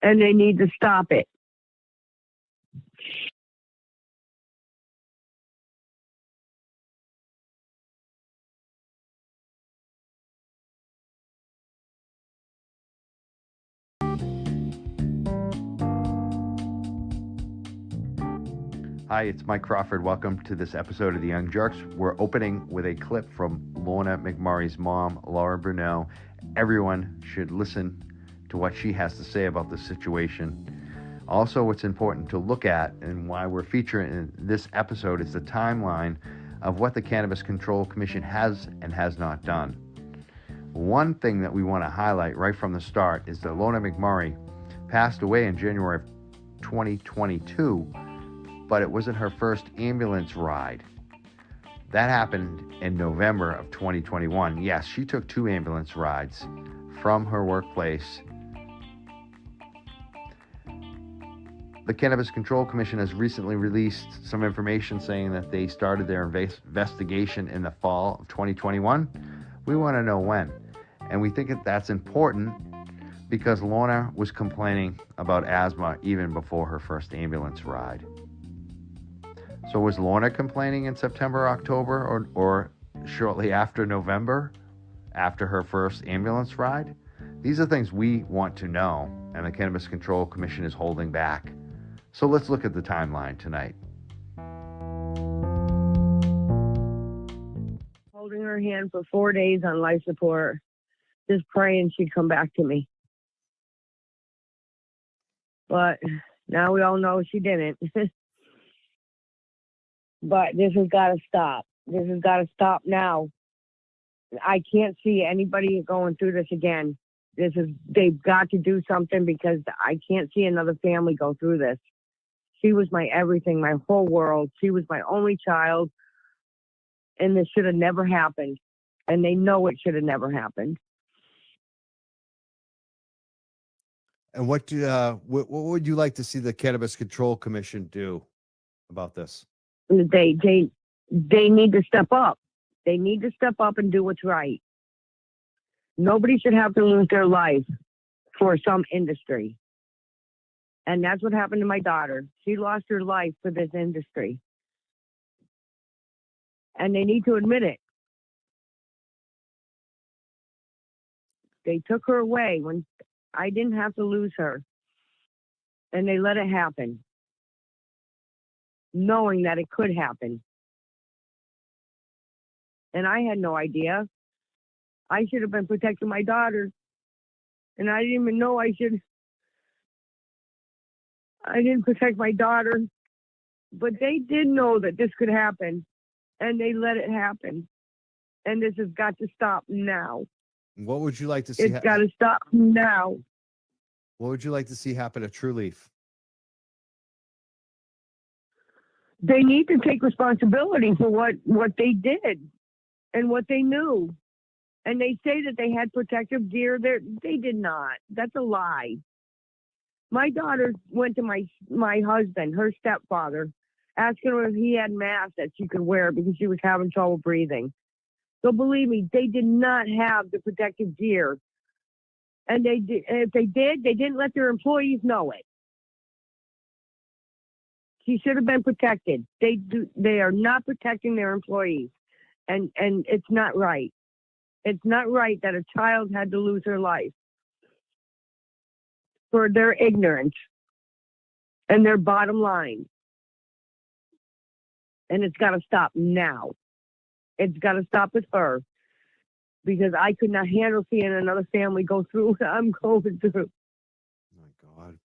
and they need to stop it. Hi, it's Mike Crawford. Welcome to this episode of The Young Jerks. We're opening with a clip from Lorna McMurrey's mom, Laura Bruneau. Everyone should listen to what she has to say about the situation. Also, what's important to look at and why we're featuring in this episode is the timeline of what the Cannabis Control Commission has and has not done. One thing that we want to highlight right from the start is that Lorna McMurrey passed away in January of 2022, but it wasn't her first ambulance ride. That happened in November of 2021. Yes, she took 2 ambulance rides from her workplace. The Cannabis Control Commission has recently released some information saying that they started their investigation in the fall of 2021. We want to know when. And we think that that's important because Lorna was complaining about asthma even before her first ambulance ride. So was Lorna complaining in September, October, or shortly after November, after her first ambulance ride? These are things we want to know, and the Cannabis Control Commission is holding back. So let's look at the timeline tonight. Holding her hand for 4 days on life support, just praying she'd come back to me. But now we all know she didn't. But this has got to stop. This has got to stop now. I can't see anybody going through this again. They've got to do something because I can't see another family go through this. She was my everything, my whole world. She was my only child. And this should have never happened. And they know it should have never happened. And what would you like to see the Cannabis Control Commission do about this? They need to step up. They need to step up and do what's right. Nobody should have to lose their life for some industry. And that's what happened to my daughter. She lost her life for this industry. And they need to admit it. They took her away when I didn't have to lose her. And they let it happen, knowing that it could happen. And I had no idea. I should have been protecting my daughter. And I didn't even know I didn't protect my daughter. But they did know that this could happen. And they let it happen. And this has got to stop now. What would you like to see? It's got to stop now. What would you like to see happen at Trulieve? They need to take responsibility for what they did and what they knew. And they say that they had protective gear. They did not. That's a lie. My daughter went to my husband, her stepfather, asking him if he had masks that she could wear because she was having trouble breathing. So believe me, they did not have the protective gear. And if they did, they didn't let their employees know it. She should have been protected. They are not protecting their employees. And it's not right. It's not right that a child had to lose her life for their ignorance and their bottom line. And it's got to stop now. It's got to stop with her. Because I could not handle seeing another family go through what I'm going through. Oh my God.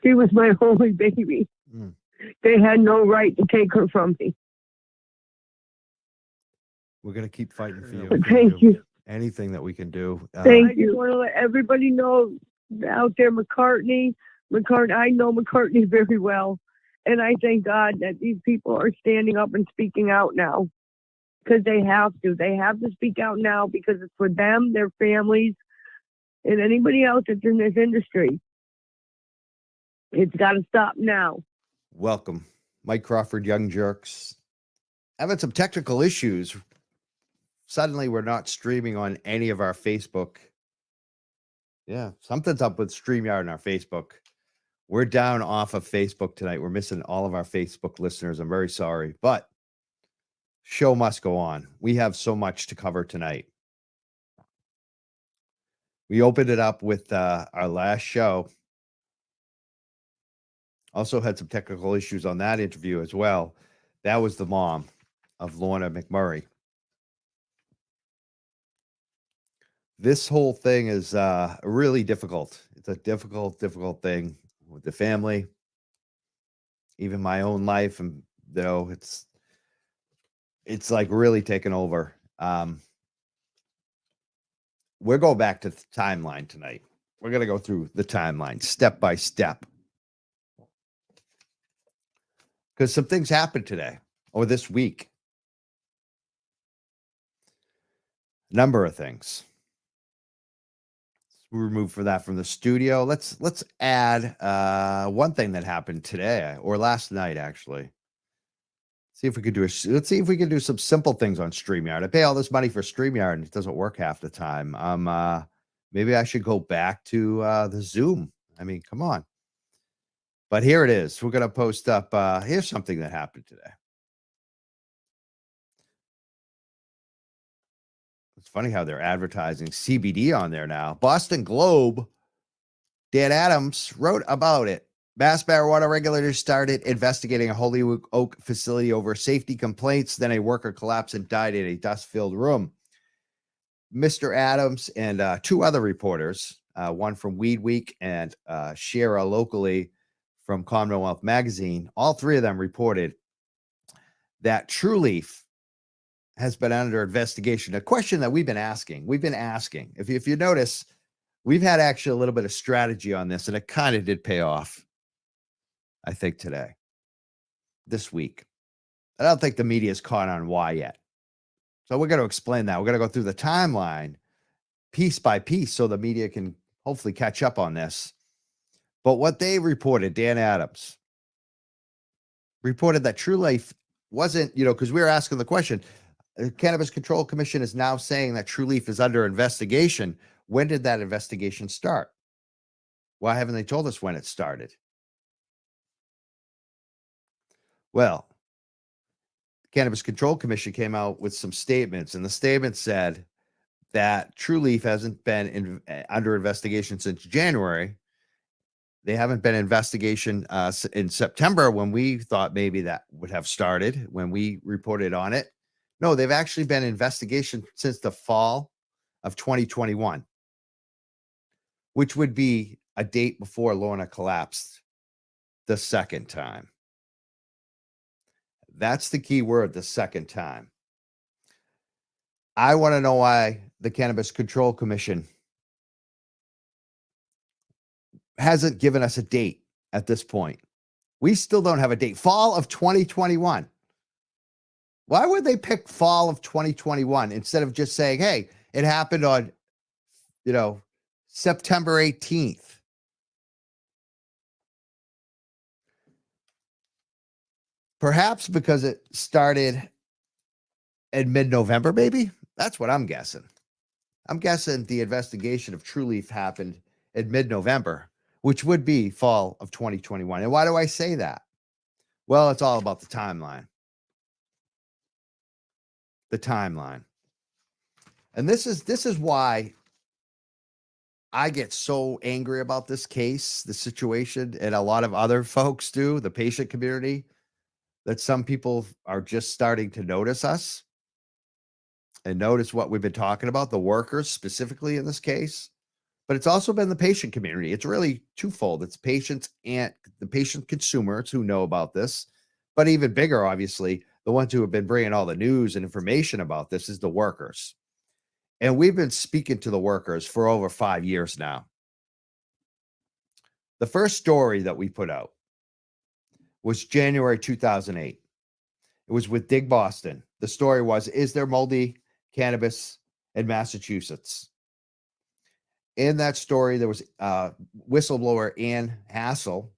She was my only baby. Mm. They had no right to take her from me. We're going to keep fighting for you. Thank you. Anything that we can do. Thank you. I just want to let everybody know out there, McCartney, I know McCartney very well. And I thank God that these people are standing up and speaking out now. Because they have to. They have to speak out now because it's for them, their families, and anybody else that's in this industry. It's got to stop now. Welcome. Mike Crawford, Young Jerks. Having some technical issues. Suddenly we're not streaming on any of our Facebook Yeah, something's up with StreamYard and our Facebook. We're down off of Facebook tonight. We're missing all of our Facebook listeners. I'm very sorry, but show must go on. We have so much to cover tonight. We opened it up with our last show. Also had some technical issues on that interview as well. That was the mom of Lorna McMurrey. This whole thing is really difficult. It's a difficult thing with the family, even my own life, and it's like really taken over. We're going back to the timeline tonight. We're going to go through the timeline step by step because some things happened today or this week. Number of things. We remove for that from the studio. Let's add one thing that happened today or last night, actually. See if we could let's see if we can do some simple things on StreamYard. I pay all this money for StreamYard and it doesn't work half the time. Maybe I should go back to the Zoom. I mean, come on. But here it is. We're going to post up. Here's something that happened today. It's funny how they're advertising CBD on there now. Boston Globe, Dan Adams wrote about it. Mass marijuana regulators started investigating a Holyoke facility over safety complaints. Then a worker collapsed and died in a dust-filled room. Mr. Adams and two other reporters, one from Weed Week and Shara locally from Commonwealth Magazine, all three of them reported that Trulieve has been under investigation. A question that we've been asking. If you notice, we've had actually a little bit of strategy on this, and it kind of did pay off, I think, this week. I don't think the media's caught on why yet. So we're going to explain that. We're going to go through the timeline piece by piece so the media can hopefully catch up on this. But what they reported, Dan Adams reported that Trulieve wasn't, because we were asking the question, the Cannabis Control Commission is now saying that Trulieve is under investigation. When did that investigation start? Why haven't they told us when it started? Well, the Cannabis Control Commission came out with some statements, and the statement said that Trulieve hasn't been under investigation since January. They haven't been investigation in September when we thought maybe that would have started when we reported on it. No, they've actually been investigation since the fall of 2021, which would be a date before Lorna collapsed the second time. That's the key word, the second time. I want to know why the Cannabis Control Commission hasn't given us a date at this point. We still don't have a date. Fall of 2021. Why would they pick fall of 2021 instead of just saying, hey, it happened on, September 18th? Perhaps because it started in mid-November, maybe? That's what I'm guessing. I'm guessing the investigation of Trulieve happened in mid-November, which would be fall of 2021. And why do I say that? Well, it's all about the timeline. The timeline. And this is why I get so angry about this case, the situation, and a lot of other folks do, the patient community, that some people are just starting to notice us and notice what we've been talking about, the workers specifically in this case. But it's also been the patient community. It's really twofold. It's patients and the patient consumers who know about this, but even bigger, obviously, the ones who have been bringing all the news and information about this is the workers. And we've been speaking to the workers for over 5 years now. The first story that we put out was January 2008. It was with Dig Boston. The story was, is there moldy cannabis in Massachusetts? In that story, there was whistleblower Ann Hassel,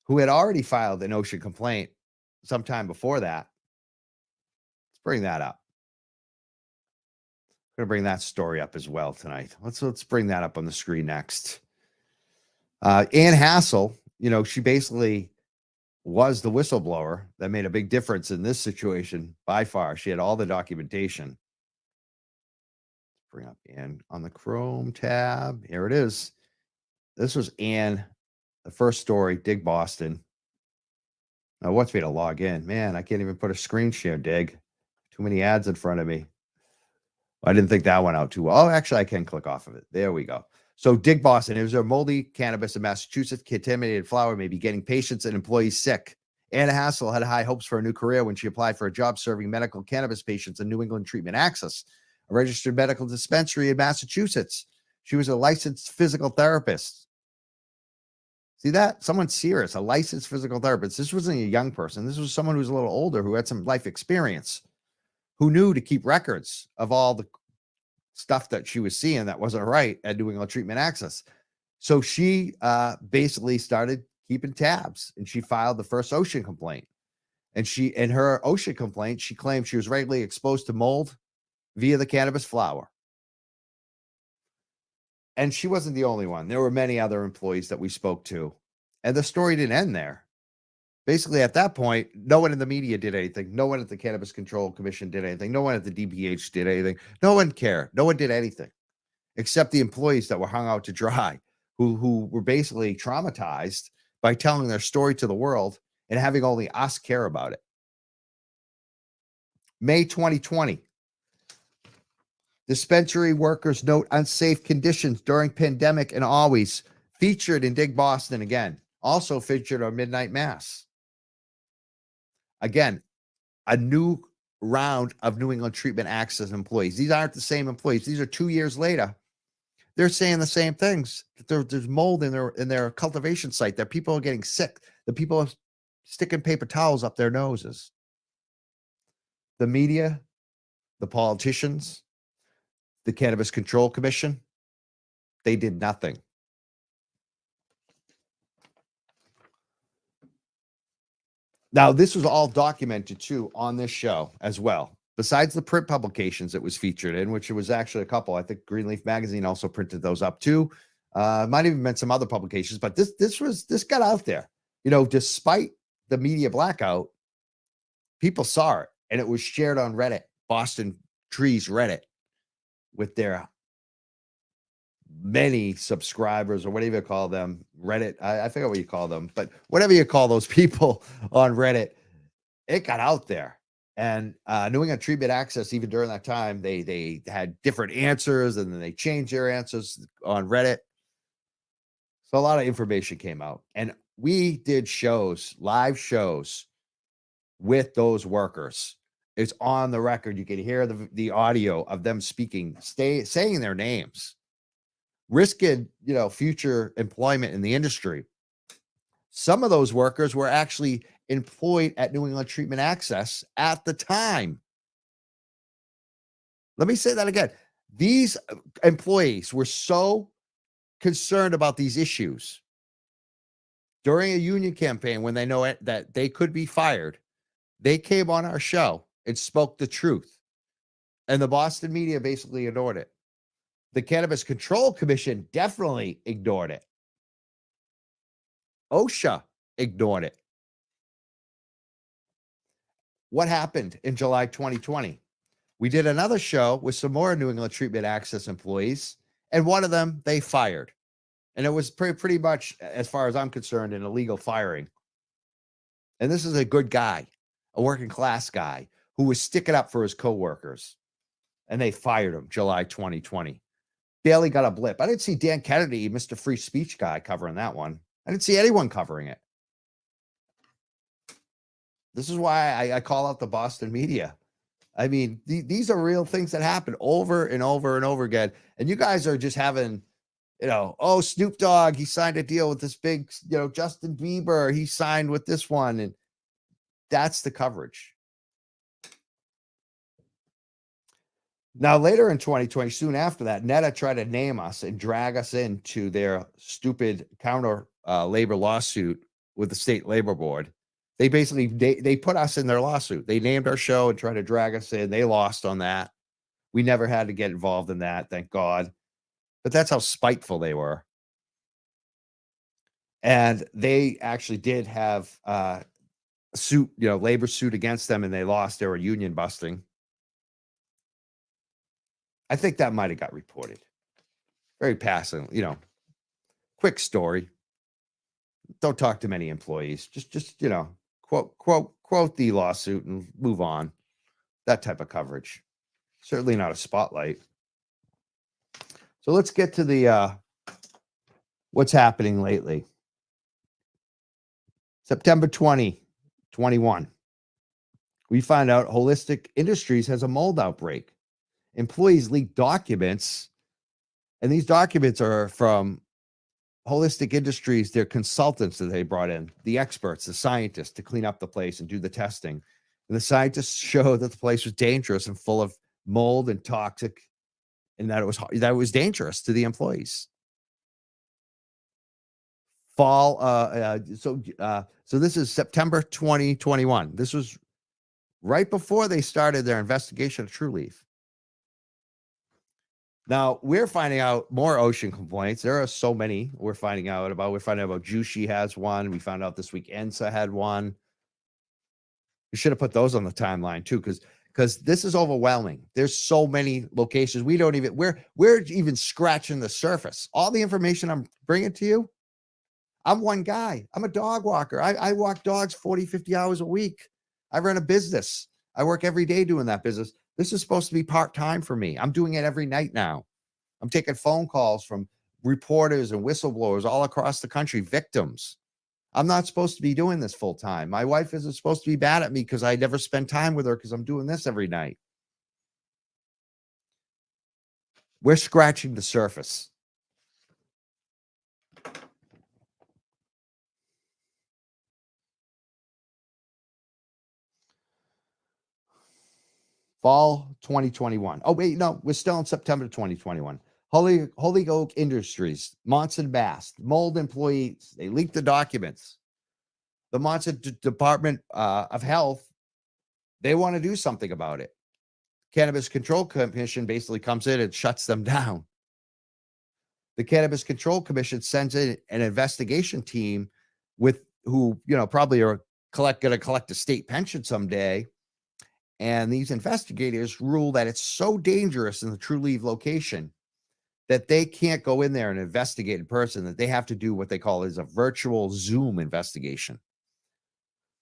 who had already filed an OSHA complaint sometime before that. Let's bring that up. going to bring that story up as well tonight. Let's bring that up on the screen next. Ann Hassel, she basically was the whistleblower that made a big difference in this situation by far. She had all the documentation. Bring up Ann on the Chrome tab. Here it is. This was Ann, the first story, Dig Boston. Now, what's me to log in? Man, I can't even put a screen share, Dig. Too many ads in front of me. I didn't think that went out too well. Oh, actually, I can click off of it. There we go. So Dig Boston, it was a moldy cannabis in Massachusetts. Contaminated flower may be getting patients and employees sick. Anna Hassel had high hopes for a new career when she applied for a job serving medical cannabis patients in New England Treatment Access, a registered medical dispensary in Massachusetts. She was a licensed physical therapist. See that? Someone serious, a licensed physical therapist. This wasn't a young person. This was someone who was a little older, who had some life experience, who knew to keep records of all the stuff that she was seeing that wasn't right at New England Treatment Access. So she basically started keeping tabs, and she filed the first OSHA complaint. And in her OSHA complaint, she claimed she was regularly exposed to mold via the cannabis flower. And she wasn't the only one. There were many other employees that we spoke to. And the story didn't end there. Basically, at that point, no one in the media did anything. No one at the Cannabis Control Commission did anything. No one at the DBH did anything. No one cared. No one did anything except the employees that were hung out to dry, who were basically traumatized by telling their story to the world and having only us care about it. May 2020. Dispensary workers note unsafe conditions during pandemic and always. Featured in Dig Boston again. Also featured on Midnight Mass. Again, a new round of New England Treatment Access employees. These aren't the same employees. These are 2 years later. They're saying the same things. There's mold in their cultivation site. That people are getting sick. The people are sticking paper towels up their noses. The media, the politicians, the Cannabis Control Commission, they did nothing. Now, this was all documented, too, on this show as well. Besides the print publications it was featured in, which it was actually a couple. I think Greenleaf Magazine also printed those up, too. Might even been some other publications, but this got out there. Despite the media blackout, people saw it, and it was shared on Reddit, Boston Trees Reddit, with their many subscribers, or whatever you call them. Reddit, I forget what you call them, but whatever you call those people on Reddit, it got out there. And New England Treatment Access, even during that time, they had different answers, and then they changed their answers on Reddit. So a lot of information came out, and we did live shows with those workers. It's on the record. You can hear the audio of them speaking, saying their names, risking, future employment in the industry. Some of those workers were actually employed at New England Treatment Access at the time. Let me say that again. These employees were so concerned about these issues during a union campaign, when they know that they could be fired. They came on our show and spoke the truth. And the Boston media basically ignored it. The Cannabis Control Commission definitely ignored it. OSHA ignored it. What happened in July 2020? We did another show with some more New England Treatment Access employees, and one of them they fired. And it was pretty much, as far as I'm concerned, an illegal firing. And this is a good guy, a working class guy who was sticking up for his coworkers. And they fired him July 2020. Barely got a blip. I didn't see Dan Kennedy, Mr. Free Speech guy, covering that one. I didn't see anyone covering it. This is why I call out the Boston media. I mean, these are real things that happen over and over and over again. And you guys are just having, Snoop Dogg, he signed a deal with this big, Justin Bieber, he signed with this one. And that's the coverage. Now, later in 2020, soon after that, NETA tried to name us and drag us into their stupid counter labor lawsuit with the state labor board. They basically, they put us in their lawsuit. They named our show and tried to drag us in. They lost on that. We never had to get involved in that, thank God. But that's how spiteful they were. And they actually did have suit, labor suit against them, and they lost. They were union busting. I think that might have got reported. Very passing, quick story. Don't talk to many employees. Just quote the lawsuit and move on. That type of coverage. Certainly not a spotlight. So let's get to the what's happening lately. September 2021. We find out Holistic Industries has a mold outbreak. Employees leak documents, and these documents are from Holistic Industries, their consultants that they brought in, the experts, the scientists to clean up the place and do the testing. And the scientists showed that the place was dangerous and full of mold and toxic, and that it was dangerous to the employees. So this is September 2021. This was right before they started their investigation of Trulieve. Now we're finding out more ocean complaints. There are so many we're finding out about. We're finding out about Jushi has one. We found out this week ENSA had one. We should have put those on the timeline too, because this is overwhelming. There's so many locations. We're even scratching the surface. All the information I'm bringing to you, I'm one guy. I'm a dog walker. I walk dogs 40, 50 hours a week. I run a business. I work every day doing that business. This is supposed to be part-time for me. I'm doing it every night now. I'm taking phone calls from reporters and whistleblowers all across the country, victims. I'm not supposed to be doing this full-time. My wife isn't supposed to be mad at me because I never spend time with her because I'm doing this every night. We're scratching the surface. Fall 2021. Oh, wait, no, we're still in September 2021. Holyoke Industries, Monson Bass, mold employees, they leaked the documents. The Monson Department of Health, they want to do something about it. Cannabis Control Commission basically comes in and shuts them down. The Cannabis Control Commission sends in an investigation team who probably are going to collect a state pension someday. And these investigators rule that it's so dangerous in the Trulieve location that they can't go in there and investigate in person, that they have to do what they call is a virtual Zoom investigation.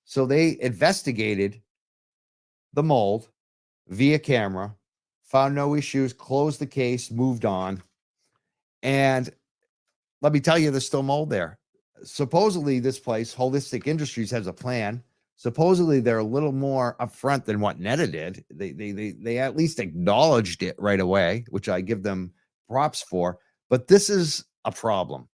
So they investigated the mold via camera, found no issues, closed the case, moved on. And let me tell you, there's still mold there. Supposedly this place, Holistic Industries, has a plan. Supposedly they're a little more upfront than what Netta did. They at least acknowledged it right away, which I give them props for. But this is a problem.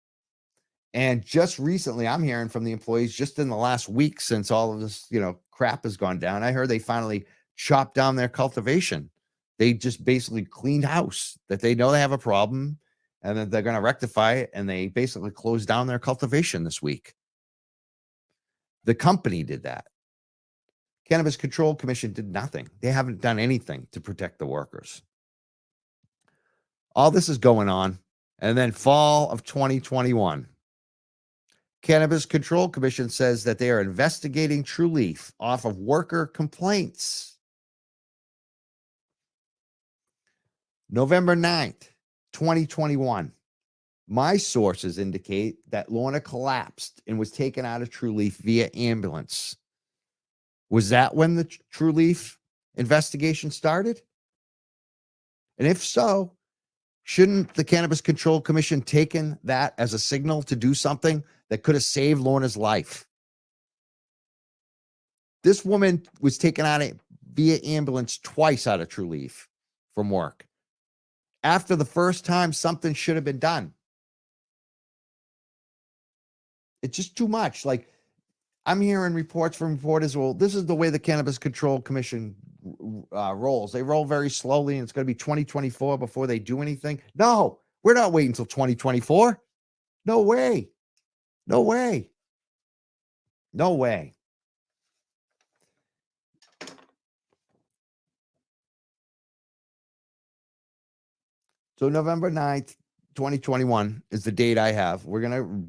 And just recently, I'm hearing from the employees just in the last week since all of this, crap has gone down. I heard they finally chopped down their cultivation. They just basically cleaned house, that they know they have a problem and that they're going to rectify it. And they basically closed down their cultivation this week. The company did that. Cannabis Control Commission did nothing. They haven't done anything to protect the workers. All this is going on. And then fall of 2021, Cannabis Control Commission says that they are investigating Trulieve off of worker complaints. November 9th, 2021. My sources indicate that Lorna collapsed and was taken out of Trulieve via ambulance. Was that when the Trulieve investigation started? And if so, shouldn't the Cannabis Control Commission taken that as a signal to do something that could have saved Lorna's life? This woman was taken out via ambulance twice out of Trulieve from work. After the first time, something should have been done. It's just too much. Like, I'm hearing reports from reporters, well, this is the way the Cannabis Control Commission rolls. They roll very slowly, and it's going to be 2024 before they do anything. No, we're not waiting until 2024. No way. No way. No way. So November 9th, 2021 is the date I have. We're going to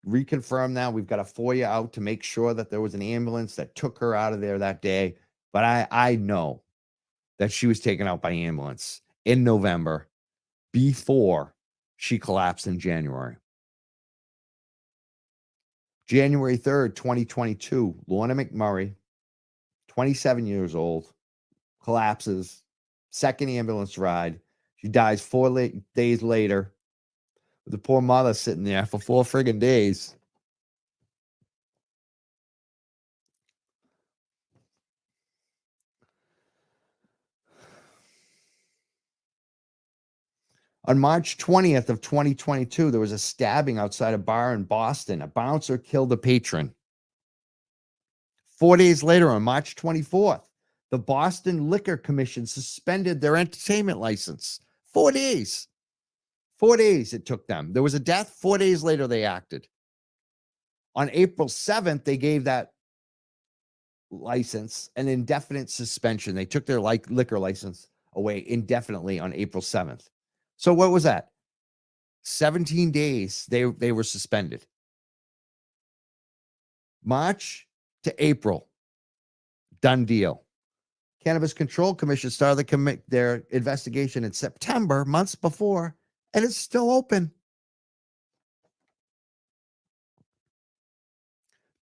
reconfirm that. We've got a FOIA out to make sure that there was an ambulance that took her out of there that day. But I know that she was taken out by ambulance in November before she collapsed in January. January 3rd, 2022, Lorna McMurray, 27 years old, collapses, second ambulance ride. She dies 4 days later with the poor mother sitting there for 4 friggin' days. On March 20th of 2022, there was a stabbing outside a bar in Boston. A bouncer killed a patron. 4 days later, on March 24th, the Boston Liquor Commission suspended their entertainment license. 4 days. 4 days it took them. There was a death. 4 days later, they acted. On April 7th, they gave that license an indefinite suspension. They took their liquor license away indefinitely on April 7th. So what was that? 17 days they were suspended. March to April, done deal. Cannabis Control Commission started their investigation in September, months before, and it's still open.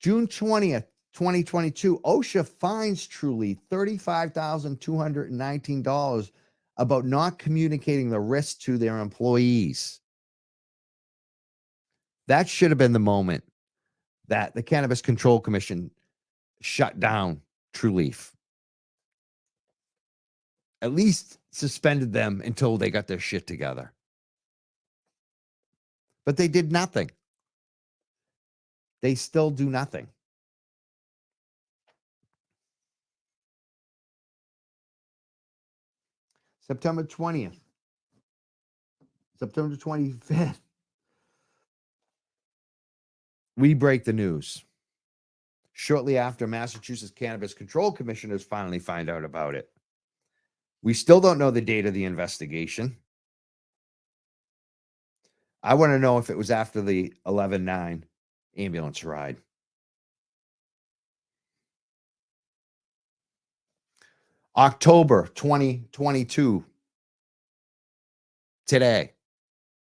June 20th, 2022, OSHA fines Trulieve $35,219 about not communicating the risk to their employees. That should have been the moment that the Cannabis Control Commission shut down Trulieve. At least suspended them until they got their shit together. But they did nothing. They still do nothing. September 20th. September 25th. We break the news. Shortly after, Massachusetts Cannabis Control Commissioners finally find out about it. We still don't know the date of the investigation. I want to know if it was after the 11/9 ambulance ride. October 2022. Today.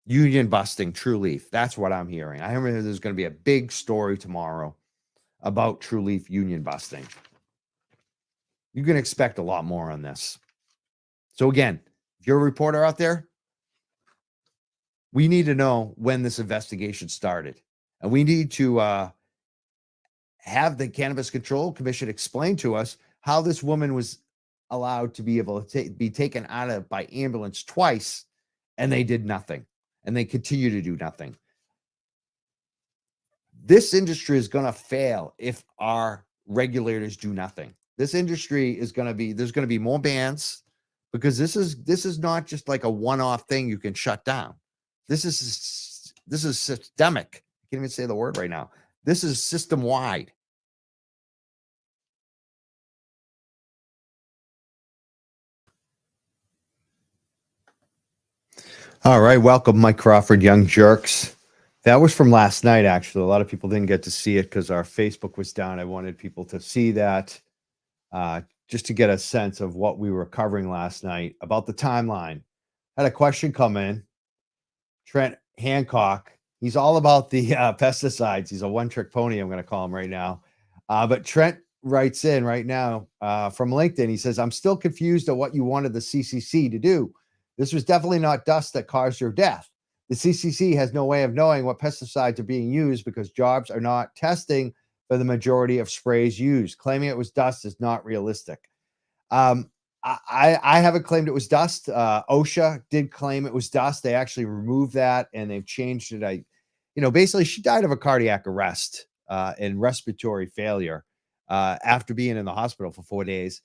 Union busting Trulieve. That's what I'm hearing. I remember there's going to be a big story tomorrow about Trulieve union busting. You can expect a lot more on this. So again, if you're a reporter out there, we need to know when this investigation started. And we need to have the Cannabis Control Commission explain to us how this woman was allowed to be able to be taken out of by ambulance twice, and they did nothing. And they continue to do nothing. This industry is going to fail if our regulators do nothing. This industry is going to be, there's going to be more bans, because this is not just like a one-off thing you can shut down. This is systemic. I can't even say the word right now. This is system-wide. All right, welcome, Mike Crawford, Young Jerks. That was from last night, actually. A lot of people didn't get to see it because our Facebook was down. I wanted people to see that just to get a sense of what we were covering last night about the timeline. I had a question come in. Trent Hancock, he's all about the pesticides. He's a one-trick pony, I'm going to call him right now. But Trent writes in right now from LinkedIn. He says, I'm still confused at what you wanted the CCC to do. This was definitely not dust that caused your death. The CCC has no way of knowing what pesticides are being used because jobs are not testing for the majority of sprays used. Claiming it was dust is not realistic. I haven't claimed it was dust. OSHA did claim it was dust. They actually removed that and they've changed it. Basically she died of a cardiac arrest and respiratory failure after being in the hospital for 4 days.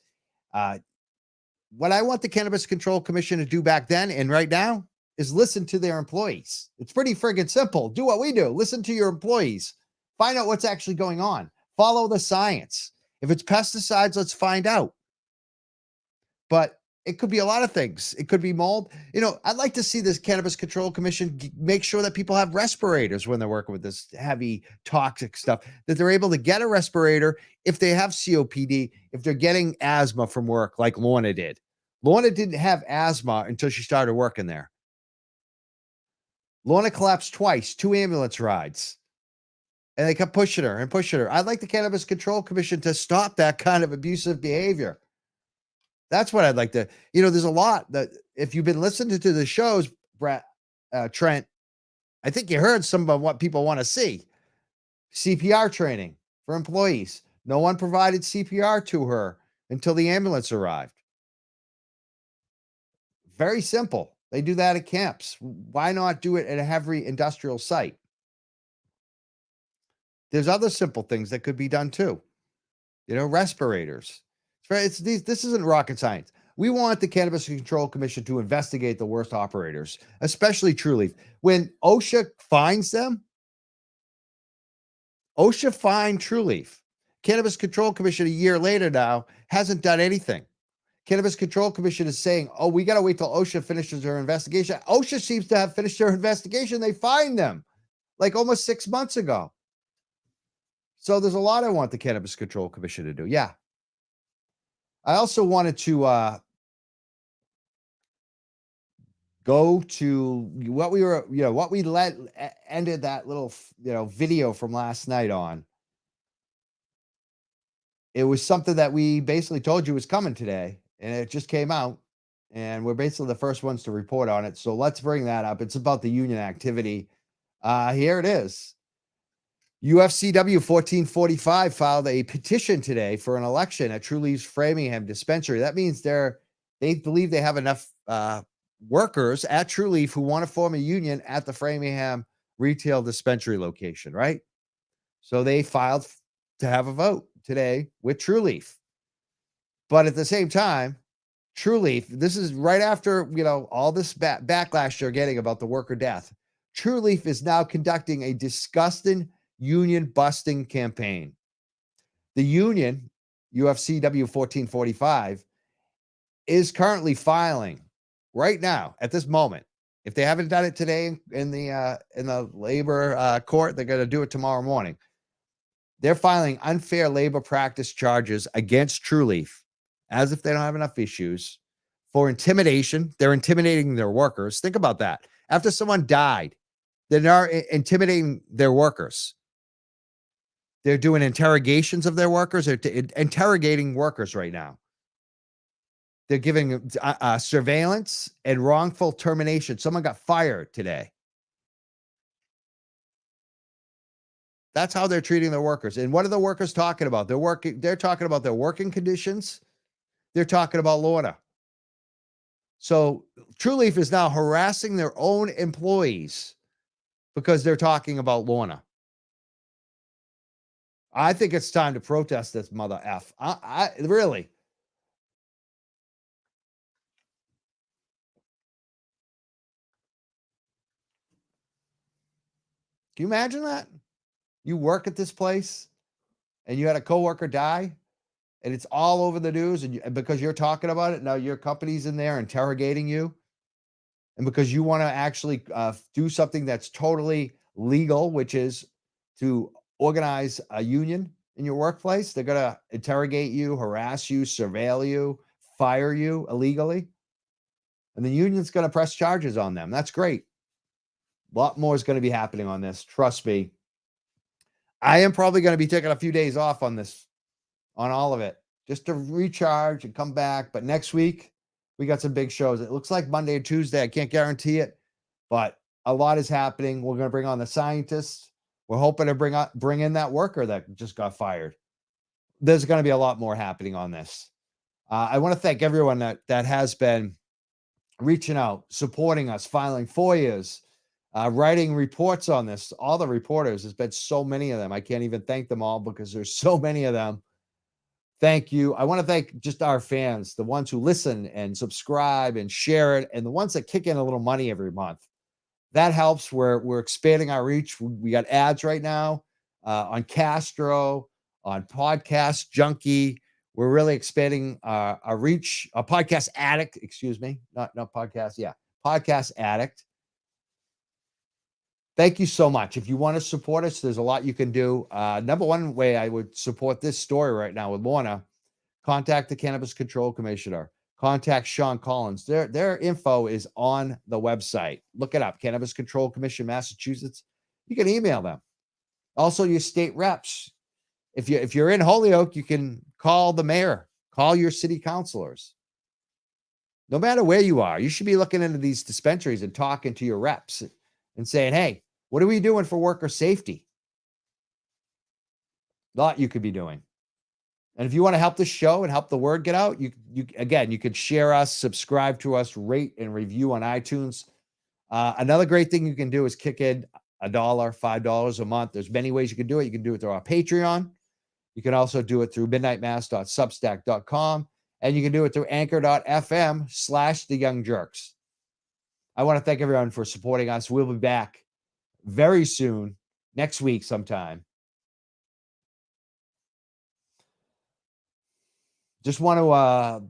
What I want the Cannabis Control Commission to do back then and right now is listen to their employees. It's pretty friggin' simple. Do what we do. Listen to your employees. Find out what's actually going on. Follow the science. If it's pesticides, let's find out. But It could be a lot of things. It could be mold. I'd like to see this Cannabis Control Commission make sure that people have respirators when they're working with this heavy toxic stuff, that they're able to get a respirator if they have COPD, if they're getting asthma from work like Lorna did. Lorna didn't have asthma until she started working there. Lorna collapsed twice, 2 ambulance rides. And they kept pushing her and pushing her. I'd like the Cannabis Control Commission to stop that kind of abusive behavior. That's what I'd like to, there's a lot that if you've been listening to the shows, Trent, I think you heard some of what people want to see. CPR training for employees. No one provided CPR to her until the ambulance arrived. Very simple. They do that at camps. Why not do it at a heavy industrial site? There's other simple things that could be done too. Respirators. This isn't rocket science. We want the Cannabis Control Commission to investigate the worst operators, especially Trulieve. When OSHA finds them, OSHA fined Trulieve. Cannabis Control Commission a year later now hasn't done anything. Cannabis Control Commission is saying, we got to wait till OSHA finishes their investigation. OSHA seems to have finished their investigation. They fined them like almost 6 months ago. So there's a lot I want the Cannabis Control Commission to do. Yeah. I also wanted to go to what we ended that little, video from last night on. It was something that we basically told you was coming today, and it just came out, and we're basically the first ones to report on it. So let's bring that up. It's about the union activity. Here it is. UFCW 1445 filed a petition today for an election at Trulieve's Framingham dispensary. That means they believe they have enough workers at Trulieve who want to form a union at the Framingham retail dispensary location, right? So they filed to have a vote today with Trulieve. But at the same time, Trulieve, this is right after, all this backlash they're getting about the worker death. Trulieve is now conducting a disgusting union busting campaign. The union, UFCW 1445, is currently filing right now at this moment. If they haven't done it today in the labor court, they're going to do it tomorrow morning. They're filing unfair labor practice charges against Trulieve as if they don't have enough issues for intimidation. They're intimidating their workers. Think about that. After someone died, they're now intimidating their workers. They're doing interrogations of their workers. They're interrogating workers right now. They're giving surveillance and wrongful termination. Someone got fired today. That's how they're treating their workers. And what are the workers talking about? They're talking about their working conditions. They're talking about Lorna. So Trulieve is now harassing their own employees because they're talking about Lorna. I think it's time to protest this mother F. I really. Can you imagine that? You work at this place and you had a coworker die and it's all over the news and because you're talking about it, now your company's in there interrogating you. And because you want to actually do something that's totally legal, which is to organize a union in your workplace, they're going to interrogate you, harass you, surveil you, fire you illegally. And the union's going to press charges on them. That's great. A lot more is going to be happening on this. Trust me. I am probably going to be taking a few days off on this, on all of it, just to recharge and come back. But next week, we got some big shows. It looks like Monday and Tuesday. I can't guarantee it, but a lot is happening. We're going to bring on the scientists. We're hoping to bring in that worker that just got fired. There's going to be a lot more happening on this. I want to thank everyone that has been reaching out, supporting us, filing FOIAs, writing reports on this. All the reporters, there's been so many of them. I can't even thank them all because there's so many of them. Thank you. I want to thank just our fans, the ones who listen and subscribe and share it, and the ones that kick in a little money every month. That helps. We're expanding our reach. We got ads right now on Castro, on Podcast Junkie. We're really expanding our reach. A podcast addict, excuse me, not podcast. Yeah, podcast addict. Thank you so much. If you want to support us, there's a lot you can do. Number one way I would support this story right now with Lorna, contact the Cannabis Control Commissioner. Contact Sean Collins. Their info is on the website. Look it up, Cannabis Control Commission, Massachusetts. You can email them. Also, your state reps. If you're in Holyoke, you can call the mayor, call your city councilors. No matter where you are, you should be looking into these dispensaries and talking to your reps and saying, hey, what are we doing for worker safety? A lot you could be doing. And if you want to help the show and help the word get out, you could share us, subscribe to us, rate and review on iTunes. Another great thing you can do is kick in $1, $5 a month. There's many ways you can do it. You can do it through our Patreon. You can also do it through midnightmass.substack.com. And you can do it through anchor.fm/theyoungjerks. I want to thank everyone for supporting us. We'll be back very soon, next week sometime. Just want to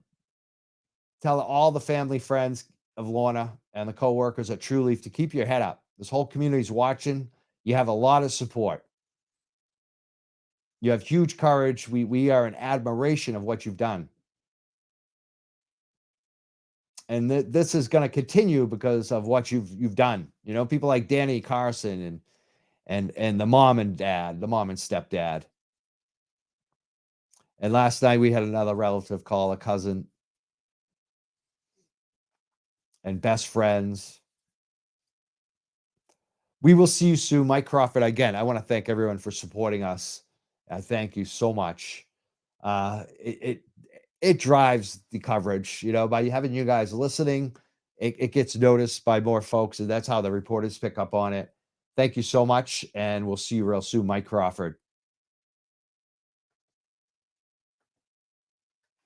tell all the family, friends of Lorna and the co-workers at Trulieve to keep your head up. This whole community is watching. You have a lot of support. You have huge courage. We are in admiration of what you've done. And this is going to continue because of what you've done. You know, people like Danny Carson and the mom and stepdad. And last night we had another relative call, a cousin, and best friends. We will see you soon. Mike Crawford, again, I want to thank everyone for supporting us. I thank you so much. It drives the coverage, you know, by having you guys listening, it gets noticed by more folks, and that's how the reporters pick up on it. Thank you so much, and we'll see you real soon. Mike Crawford.